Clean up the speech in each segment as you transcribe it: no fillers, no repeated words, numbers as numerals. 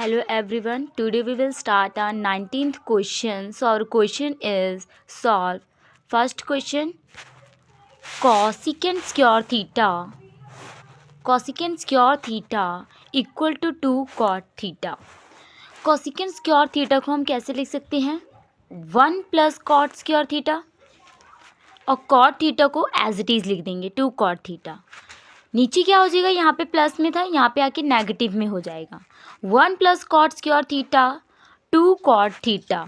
Hello everyone. Today we will start our 19th question. So our question is solve. First question, cosecant square theta. Cosecant square theta equal to 2 cot theta. Cosecant square theta को हम कैसे लिख सकते हैं? 1 plus cot square theta और cot theta को as it is लिख देंगे 2 कॉट थीटा. नीचे क्या हो जाएगा, यहाँ पे प्लस में था, यहाँ पे आके नेगेटिव में हो जाएगा. 1 plus cot square theta 2 cot theta.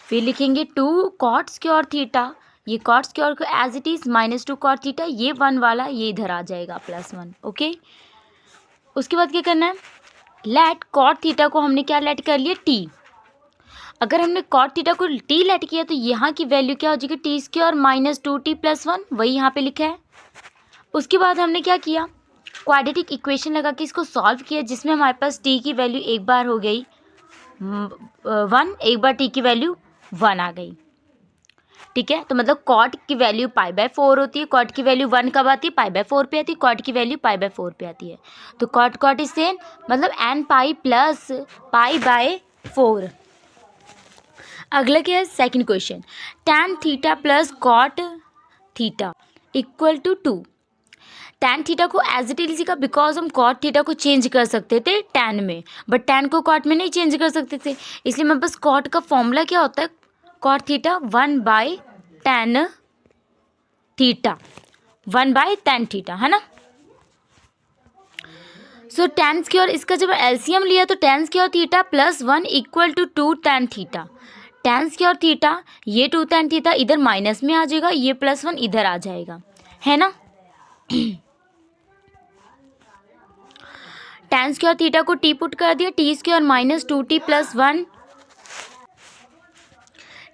फिर लिखेंगे 2 कॉट स्क्वायर थीटा. ये कॉट स्क्वायर को as it is -2 cot theta. ये 1 वाला ये इधर आ जाएगा +1. ओके. उसके बाद क्या करना है, लेट कॉट थीटा को हमने क्या लेट कर लिया, टी. अगर हमने कॉट थीटा को टी लेट किया तो यहाँ की वैल्यू क्या हो जाएगी, टी स्क्वायर -2t + 1. वही यहाँ पे लिखा है. उसके बाद हमने क्या किया, क्वाड्रेटिक इक्वेशन लगा के इसको सॉल्व किया, जिसमें हमारे पास t की वैल्यू एक बार हो गई 1, एक बार t की वैल्यू 1 आ गई. ठीक है, तो मतलब कॉट की वैल्यू π/4 होती है. कॉट की वैल्यू 1 कब आती है, π/4 पे आती है. कॉट की वैल्यू π/4 पे आती है. तो कॉट कॉट इज सेम, मतलब n + π/4. अगला क्या है, second question, tan theta plus cot theta equal to 2. Tan theta को एज इट इज का, बिकॉज हम कॉट थीटा को चेंज कर सकते थे टैन में, बट टैन को कॉट में नहीं चेंज कर सकते थे. इसलिए मेरे पास कॉट का फॉर्मूला क्या होता है, cot theta 1/tan theta, 1/tan theta, है ना. सो टैन स्क्वायर, इसका जब एलसीएम लिया तो tan square theta +1 equal to 2 tan theta. Tan square theta ये 2 tan थीटा इधर माइनस में आ जाएगा, ये +1 इधर आ जाएगा, है ना. टैन स्क्वायर थीटा को टी पुट कर दिया, T square -2t + 1,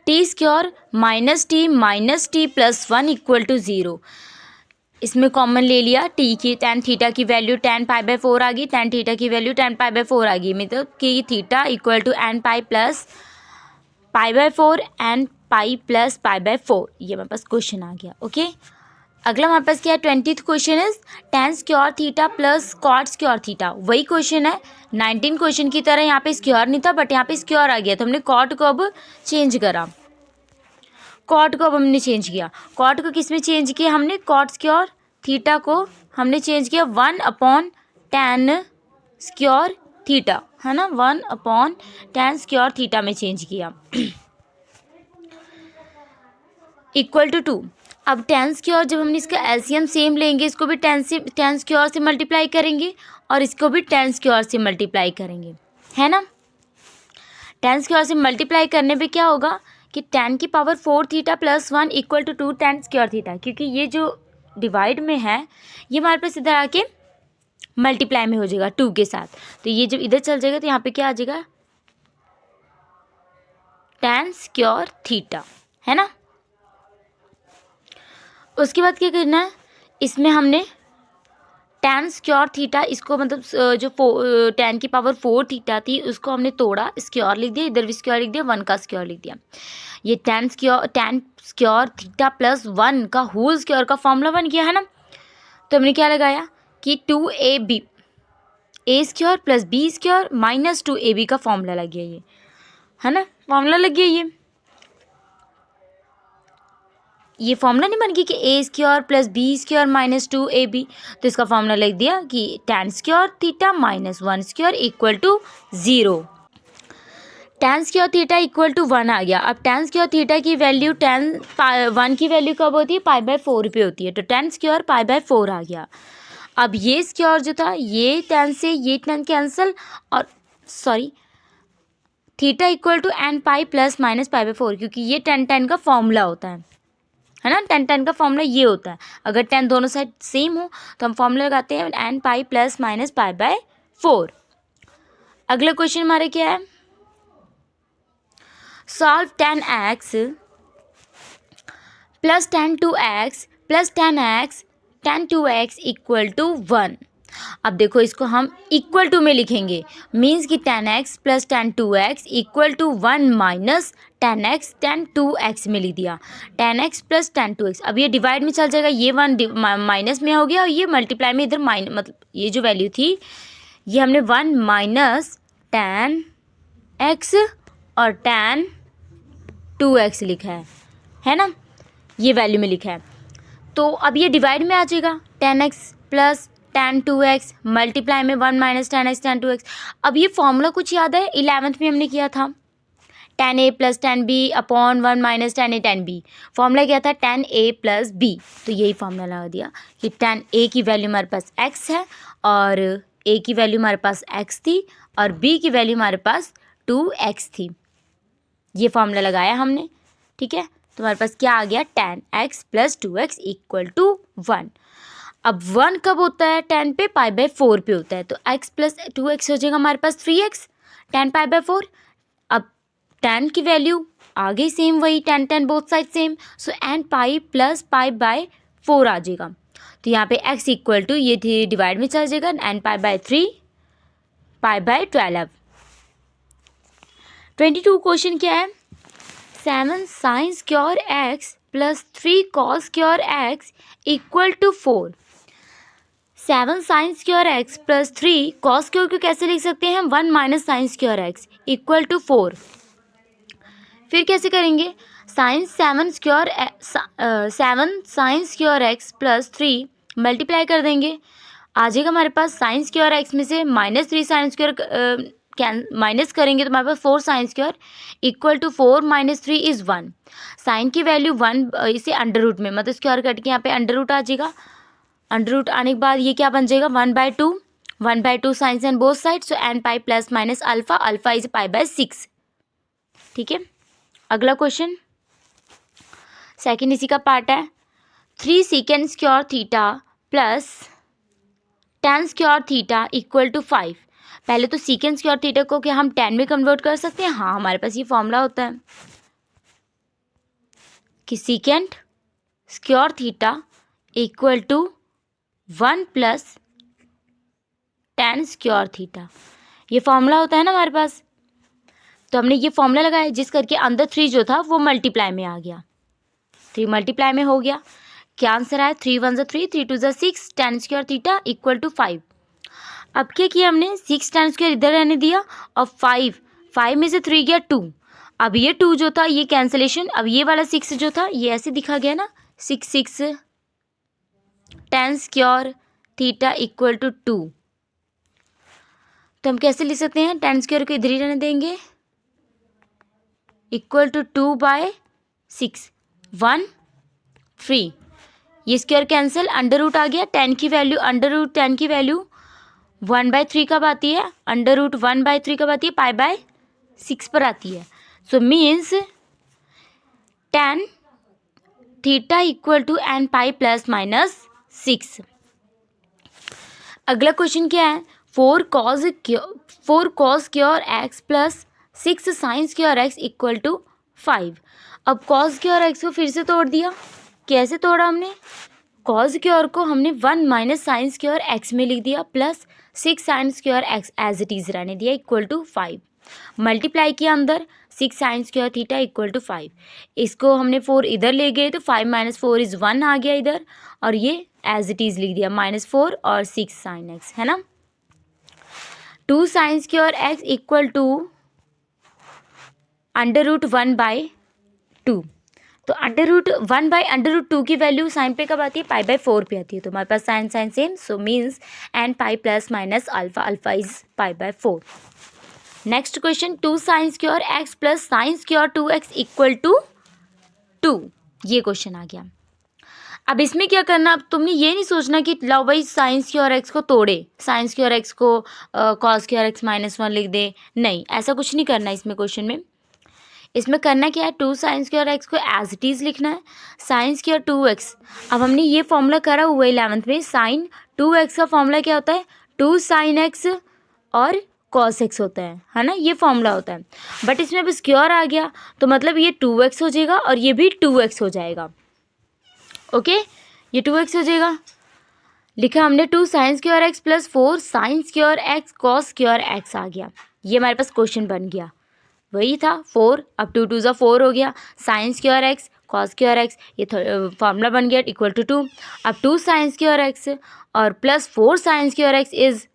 T square -t + 1 equal to 0. इसमें कॉमन ले लिया, टी की टैन थीटा की वैल्यू tan π/4 आ गई, टैन थीटा की वैल्यू tan π/4 आ गई, मतलब कि theta equal to n π + π/4 n π + π/4. ये मेरे पास क्वेश्चन आ गया. ओके. अगला हमारे पास क्या है, 20th question is tan square theta plus cot square theta. वही क्वेश्चन है 19 क्वेश्चन की तरह. यहाँ पे स्क्वायर नहीं था, बट यहाँ पे स्क्वायर आ गया, तो हमने कॉट को अब चेंज करा. कॉट को अब हमने चेंज किया. कॉट को किस में चेंज किया हमने, कॉट स्क्वायर थीटा को हमने चेंज किया 1/tan स्क्वायर थीटा, है ना, 1/tan स्क्वायर थीटा में चेंज किया इक्वल टू 2. अब tan स्क्वायर, जब हमने इसका एलसीएम सेम लेंगे, इसको भी tan स्क्वायर से मल्टीप्लाई करेंगे और इसको भी tan स्क्वायर से मल्टीप्लाई करेंगे, है ना. tan स्क्वायर से मल्टीप्लाई करने पे क्या होगा कि tan की power 4 theta + 1 equal to 2 tan square theta. क्योंकि ये जो डिवाइड में है ये हमारे पास इधर आके मल्टीप्लाई में हो जाएगा 2 के साथ. तो ये जब इधर चल जाएगा तो यहाँ पे क्या आ जाएगा, tan स्क्वायर थीटा, है ना. उसके बाद क्या करना है, इसमें हमने tan स्क्वायर थीटा, इसको मतलब जो tan की पावर 4 थीटा थी उसको हमने तोड़ा, स्क्वायर लिख दिया, इधर भी स्क्वायर लिख दिया, 1 का स्क्वायर लिख दिया. ये tan स्क्वायर थीटा + 1 का होल स्क्वायर का फॉर्मूला बन गया, है ना. तो हमने क्या लगाया कि 2ab a square + b square -2ab का फॉर्मूला लग गया, ये है ना, फॉर्मूला लग गया. ये फॉर्मूला नहीं बन गया कि a square + b square -2ab. तो इसका फॉर्मूला लिख दिया कि tan square theta -1 square equal to 0. tan square theta equal to 1 आ गया. अब tan स्क्वायर थीटा की वैल्यू 1 की वैल्यू कब होती है, π/4 पे होती है. तो tan स्क्वायर π/4 आ गया. अब ये स्क्वायर जो था, ये tan से ये tan कैंसिल, और sorry theta equal to n π ± π/4, क्योंकि ये tan का फॉर्मूला होता है ना. tan का फॉर्मूला ये होता है. अगर tan दोनों साइड सेम हो तो हम फॉर्मूला लगाते हैं n π ± π/4. अगला क्वेश्चन हमारे क्या है, solve tan x plus tan 2x plus tan 2x equal to 1. अब देखो इसको हम इक्वल टू में लिखेंगे, मीन्स कि tan x plus tan 2x equal to 1 minus tan x tan 2x में लिख दिया. tan x plus tan 2x, अब ये डिवाइड में चल जाएगा, ये 1 माइनस में हो गया और ये मल्टीप्लाई में इधर मतलब ये जो वैल्यू थी ये हमने 1 माइनस tan x और tan 2x लिखा है ना, ये वैल्यू में लिखा है। तो अब ये डिवाइड में आ जाएगा, tan x plus tan 2x multiply में 1 minus tan x tan 2x। अब ये फॉर्मूला कुछ याद है, 11th में हमने किया था, tan a plus tan b upon 1 minus tan a tan b। Formula क्या था, tan a प्लस b। तो यही फॉर्मूला लगा दिया कि tan a की वैल्यू हमारे पास x है और a की वैल्यू हमारे पास x थी और b की वैल्यू हमारे पास 2x थी। ये फॉर्मूला लगाया हमने, ठीक है। तो हमारे पास क्या आ गया, tan x plus 2x equal to 1। अब 1 कब होता है, tan पे π/4 पे होता है, तो x प्लस 2x हो जाएगा हमारे पास 3x tan π/4। अब tan की वैल्यू आ गई सेम, वही tan बोथ साइड सेम, सो n पाई प्लस π/4 आ जाएगा। तो यहाँ पे x इक्वल टू ये डिवाइड में चल जाएगा, n π/3 π/12। 22 क्वेश्चन क्या है, 7 sin square x plus 3 cos square x equal to 4। 7 sin square x plus 3 cos square को कैसे लिख सकते हैं, 1 minus sine square x equal to 4। फिर कैसे करेंगे, 7 sin square x plus 3 multiply कर देंगे, आ जाएगा हमारे पास साइन स्क्वायर x में से -3 साइन स्क्वायर माइनस करेंगे तो हमारे पास 4 sine square equal to 4 minus 3 is 1। Sine की वैल्यू 1, इसे अंडर रूट में मतलब स्क्वायर कट के यहाँ पे अंडर रूट आ जाएगा। अंडर रूट आने के बाद ये क्या बन जाएगा, 1/2 science and both side, so n pi plus minus alpha, alpha is π/6। ठीक है, अगला क्वेश्चन सेकंड इसी का पार्ट है, 3 second square theta plus tan square theta equal to 5। पहले तो सीकेंड स्क्वायर थीटा को क्या हम tan में कन्वर्ट कर सकते हैं, हाँ हमारे पास ये फॉर्मूला होता है कि second square theta equal to 1 plus tan square theta, ये फॉर्मूला होता है ना हमारे पास। तो हमने ये फॉर्मूला लगाया जिस करके अंदर 3 जो था वो मल्टीप्लाई में आ गया, 3 मल्टीप्लाई में हो गया। क्या आंसर आया, 3 1 3 3 2 6 tan square theta equal to 5। अब क्या किया हमने, 6 tan स्क्वायर इधर रहने दिया और 5 में से 3 गया 2। अब ये 2 जो था ये कैंसलेशन, अब ये वाला 6 जो था ये ऐसे दिखा गया ना, 6 tan square theta equal to 2। तो हम कैसे लिख सकते हैं, tan स्क्वायर को इधर ही रहने देंगे, इक्वल टू 2/6 1 3, ये स्क्वायर कैंसिल, अंडर रूट आ गया, tan की वैल्यू अंडर रूट tan की वैल्यू 1/3 कब आती है, अंडर रूट 1/3 कब आती है, π/6 पर आती है। So means tan theta equal to n pi plus minus 6। अगला क्वेश्चन क्या है, 4 cos square x plus 6 sine square x equal to 5। अब cos स्क्वायर x को फिर से तोड़ दिया, कैसे तोड़ा हमने, cos स्क्वायर को हमने 1 माइनस साइन स्क्वायर x में लिख दिया plus 6 sine square x as it is रहने दिया इक्वल टू 5। मल्टीप्लाई किया अंदर 6 sine square theta equal to 5, इसको हमने 4 इधर ले गए तो 5 माइनस 4 इज़ 1 आ गया इधर, और ये एज इट इज़ लिख दिया -4 और 6 साइन x, है ना। 2 sine square x equal to under root 1/2। तो अंडर रूट 1/√2 की वैल्यू साइन पे कब आती है, π/4 पे आती है। तो हमारे पास sine same, so means n pi plus minus alpha, alpha is π/4। Next question, 2 sine square x plus sine square 2x equal to 2, ये क्वेश्चन आ गया। अब इसमें क्या करना, अब तुमने ये नहीं सोचना कि लो भाई साइन स्क्वायर x को तोड़े, साइन स्क्वायर x को कॉस स्क्वायर x -1 लिख दे, नहीं ऐसा कुछ नहीं करना इसमें क्वेश्चन में। इसमें करना क्या है, 2 साइन स्क्वायर एक्स को एज इट इज़ लिखना है, साइन स्क्वायर 2x। अब हमने ये फॉर्मूला करा हुआ है 11th में, साइन 2x का फॉर्मूला क्या होता है, 2 साइन x और कॉस x होता है ना, ये फॉर्मूला होता है। बट इसमें अब स्क्वायर आ गया तो मतलब ये 2x हो जाएगा और ये भी 2x हो जाएगा, ओके ये 2x हो जाएगा। लिखा हमने 2 sine square x plus 4 sine square x cos square x आ गया, ये हमारे पास क्वेश्चन बन गया। वही था 4, अब 2 2 ज़ा 4 हो गया, sign square x cos square x, ये फॉर्मूला बन गया इक्वल टू 2। अब 2 साइन स्क्वायर एक्स और plus 4 sine square x is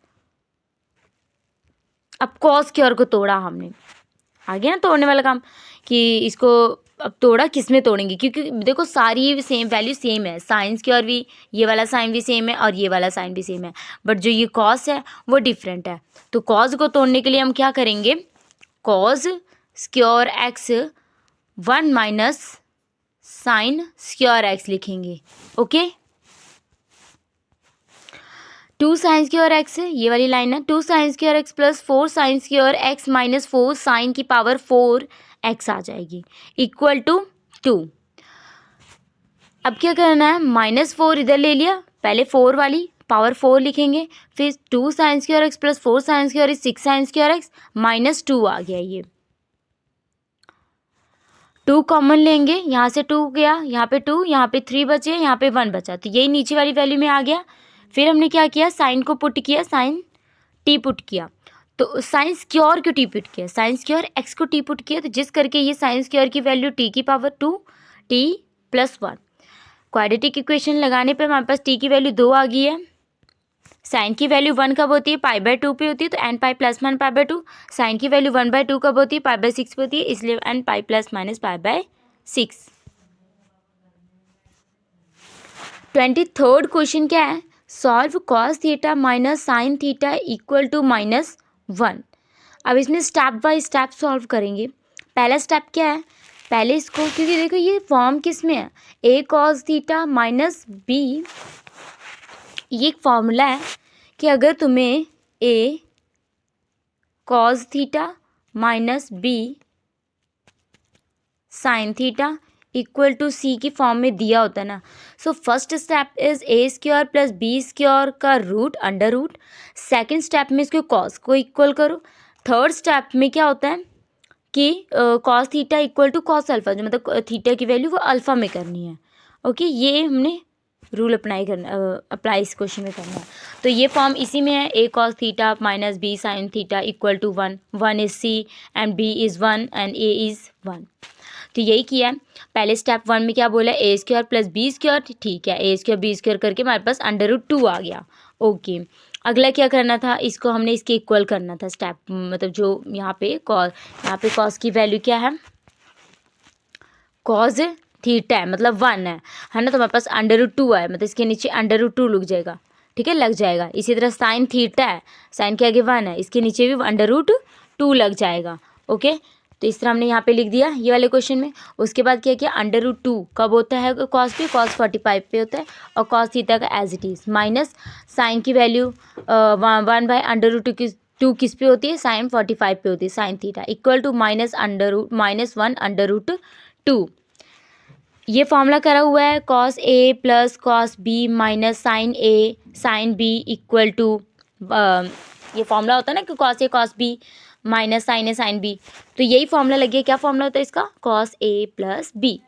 अब कॉस स्क्वायर को तोड़ा हमने, आ गया ना तोड़ने वाला काम, कि इसको अब तोड़ा किस में तोड़ेंगे, क्योंकि देखो सारी सेम वैल्यू सेम है, साइन स्क्वायर भी, ये वाला साइन भी सेम है और ये वाला साइन भी सेम है, बट जो ये कॉस है वो डिफरेंट है। तो कॉस को तोड़ने के लिए हम क्या करेंगे, cos square x 1 minus sine square x लिखेंगे। ओके, 2 साइन स्क्वायर एक्स, ये वाली लाइन है, 2 sine square x plus 4 sine square x minus 4 sine की पावर 4 एक्स आ जाएगी इक्वल टू 2। अब क्या करना है, -4 इधर ले लिया, पहले 4 वाली पावर 4 लिखेंगे, फिर 2 sine square x plus 4 sine square is 6 sine square x minus 2 आ गया। ये 2 कॉमन लेंगे, यहाँ से 2 गया, यहाँ पे 2, यहाँ पे 3 बचे, यहाँ पे 1 बचा, तो यही नीचे वाली वैल्यू में आ गया। फिर हमने क्या किया, साइन को पुट किया, साइन टी पुट किया, तो साइन स्क्वायर को टी पुट किया, साइन स्क्वायर एक्स को टी पुट किया, तो जिस करके ये साइन स्क्वायर की वैल्यू टी की power 2 T plus 1, quadratic equation लगाने पे हमारे पास टी की वैल्यू 2 आ गई है। साइन की वैल्यू 1 कब होती है, π/2 पे होती है, तो n pi plus one π/2। Sine की वैल्यू 1/2 कब होती है, π/6 पे होती है, इसलिए n pi plus minus π/6। 23rd question क्या है, solve cos theta minus sine theta equal to -1। अब इसमें स्टेप बाय स्टेप सॉल्व करेंगे। पहला स्टेप क्या है, पहले इसको, क्योंकि देखो ये फॉर्म किस में है, a cos theta minus b, ये एक फॉर्मूला है कि अगर तुम्हें a cos theta minus b sine theta equal to C की फॉर्म में दिया होता है ना, so first step is A square plus B square का root under root, second step में इसको कॉस को इक्वल करो, थर्ड स्टेप में क्या होता है कि cos theta equal to cos alpha, जो मतलब थीटा की वैल्यू वो अल्फा में करनी है। ओके, ये हमने रूल अप्लाई इस क्वेश्चन में करना है। तो ये फॉर्म इसी में है, A cos theta minus B sine theta equal to 1, 1 is C and B is 1 and A is 1। तो यही किया है। पहले स्टेप 1 में क्या बोला, ए स्क्वायर प्लस बी स्क्वायर, ठीक है, ए स्क्वायर बी स्क्वायर करके हमारे पास √2 आ गया। ओके, अगला क्या करना था, इसको हमने इसके इक्वल करना था, स्टेप मतलब जो यहाँ पे कॉस की वैल्यू क्या है, कॉस थीटा है मतलब 1 है ना, तो हमारे पास √2 है, मतलब इसके नीचे √2 लग जाएगा, ठीक है, लग जाएगा। इसी तरह साइन थीटा है, साइन के आगे 1 है, इसके नीचे भी √2 लग जाएगा। ओके, तो इस तरह हमने यहाँ पे लिख दिया ये वाले क्वेश्चन में। उसके बाद क्या किया, √2 कब होता है कॉस पे, कॉस 45 पे होता है, और कॉस थीटा का as it is minus sine की वैल्यू 1/√2 किस पे होती है, साइन 45 पे होती है, साइन थीटा इक्वल टू -1/√2। ये फॉर्मूला करा हुआ है, cos A plus cos B minus sine A sine B equal to, ये फॉर्मूला होता है ना कि cos A cos B minus sine A sine B, तो यही फॉर्मूला लगे। क्या फॉर्मूला होता है इसका, कॉस ए प्लस बी,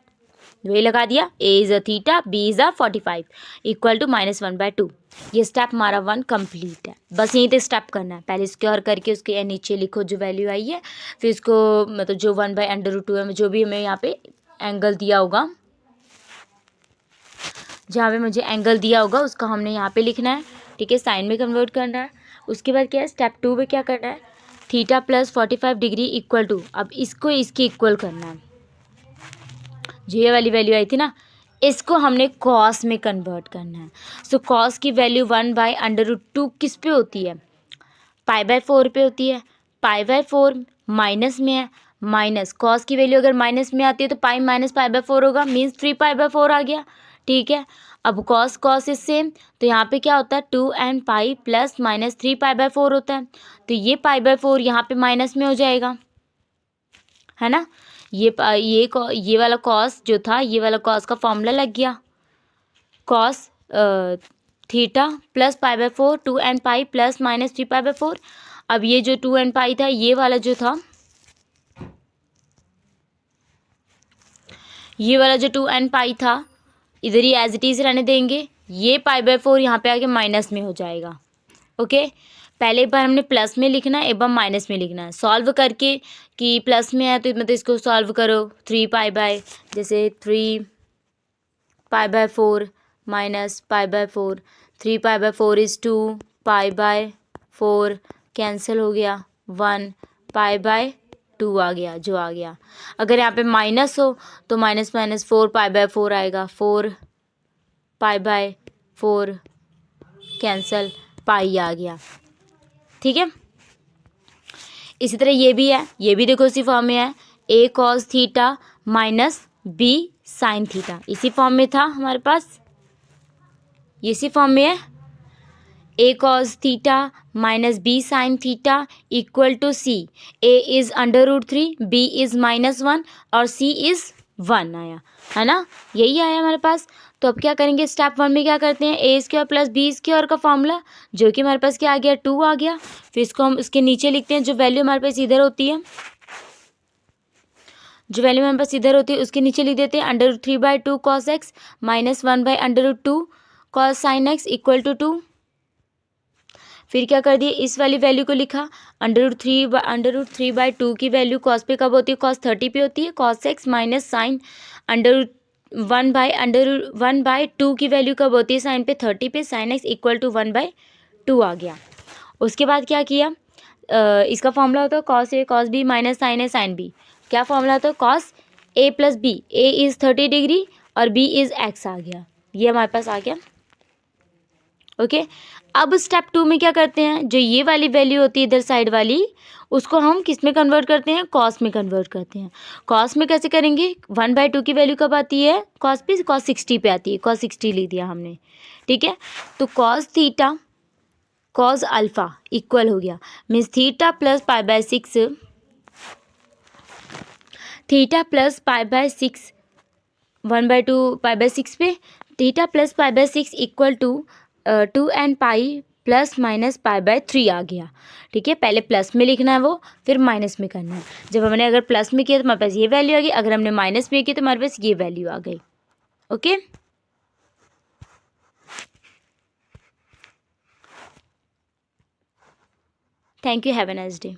वही लगा दिया, A is a theta B is a 45 equal to -1/2। ये स्टेप हमारा 1 कंप्लीट है। बस यहीं पे स्टेप करना है, पहले स्क्वायर करके उसके नीचे लिखो जो वैल्यू आई है, फिर इसको मतलब जो 1/√2 है, जो भी हमें यहाँ पे एंगल दिया होगा, जहाँ पे मुझे एंगल दिया होगा उसका हमने यहाँ पे लिखना है, ठीक है, साइन में कन्वर्ट करना है। उसके बाद क्या है, स्टेप 2 में क्या करना है, theta plus 45 degree equal to, अब इसको इसके इक्वल करना है, जो ये वाली वैल्यू आई थी ना, इसको हमने कॉस में कन्वर्ट करना है। सो कॉस की वैल्यू 1/√2 किस पे होती है, π/4 पे होती है, π/4 माइनस में है, माइनस कॉस की वैल्यू अगर माइनस में आती है तो पाई माइनस π/4 होगा, मीन्स 3π/4 आ गया, ठीक है। अब कॉस इज सेम, तो यहाँ पे क्या होता है 2n पाई प्लस माइनस 3π/4 होता है, तो ये π/4 यहाँ पे माइनस में हो जाएगा, है ना। ये वाला कॉस जो था, ये वाला कॉस का फॉर्मूला लग गया, cos theta plus π/4 2n pi plus minus 3π/4। अब ये जो 2n पाई था, ये वाला जो था, ये वाला जो 2n पाई था इधर ही एज इट इज़ रहने देंगे, ये π/4 यहाँ पे आके माइनस में हो जाएगा। ओके, पहले एक बार हमने प्लस में लिखना है, एक बार माइनस में लिखना है, सॉल्व करके कि प्लस में है तो मतलब इसको सॉल्व करो, 3π/, जैसे 3π/4 माइनस π/4, 3π/4 इज़ 2, π/4 कैंसिल हो गया, 1 π/2 आ गया, जो आ गया। अगर यहाँ पे माइनस हो तो माइनस माइनस 4 π/4 आएगा, 4 π/4 कैंसल, पाई आ गया। ठीक है, इसी तरह ये भी है, ये भी देखो इसी फॉर्म में है, a cos theta minus b sine theta, इसी फॉर्म में था हमारे पास, ये इसी फॉर्म में है। a cos theta minus b sine theta equal to c, a is √3, b is -1 और c इज 1 आया, है ना, यही आया हमारे पास। तो अब क्या करेंगे, स्टेप 1 में क्या करते हैं, a square plus b square का फॉर्मूला, जो कि हमारे पास क्या आ गया, 2 आ गया। फिर इसको हम इसके नीचे लिखते हैं, जो वैल्यू हमारे पास इधर होती है, जो वैल्यू हमारे पास इधर होती है उसके नीचे लिख देते हैं √3/2 cos x minus 1/√2 cos sin x equal to 2। फिर क्या कर दिए, इस वाली वैल्यू को लिखा, √3/2 की वैल्यू कॉस पे कब होती है, cos 30 पे होती है, cos x माइनस साइन √1/2 की वैल्यू कब होती है, साइन पे 30 पे, sin x इक्वल टू 1/2 आ गया। उसके बाद क्या किया, इसका फॉर्मूला होता है cos a cos b minus sine a sine b, क्या फॉर्मूला होता है, cos a plus b, a is 30 degree और b इज़ x आ गया, ये हमारे पास आ गया। ओके, अब स्टेप 2 में क्या करते हैं, जो ये वाली वैल्यू होती है इधर साइड वाली, उसको हम किस में कन्वर्ट करते हैं, कॉस में कन्वर्ट करते हैं। कॉस में कैसे करेंगे, 1/2 की वैल्यू कब आती है, कॉस पे, cos 60 पे आती है, cos 60 लिख दिया हमने। ठीक है, तो cos theta cos alpha equal हो गया, means theta plus π/6, theta plus π/6, 1/2 π/6 पे, theta plus π/6 equal to 2n pi plus minus π/3 आ गया। ठीक है, पहले प्लस में लिखना है वो, फिर माइनस में करना है। जब हमने अगर प्लस में किया तो हमारे पास ये वैल्यू आ गई, अगर हमने माइनस में की तो हमारे पास ये वैल्यू आ गई। Okay, thank you, have a nice day.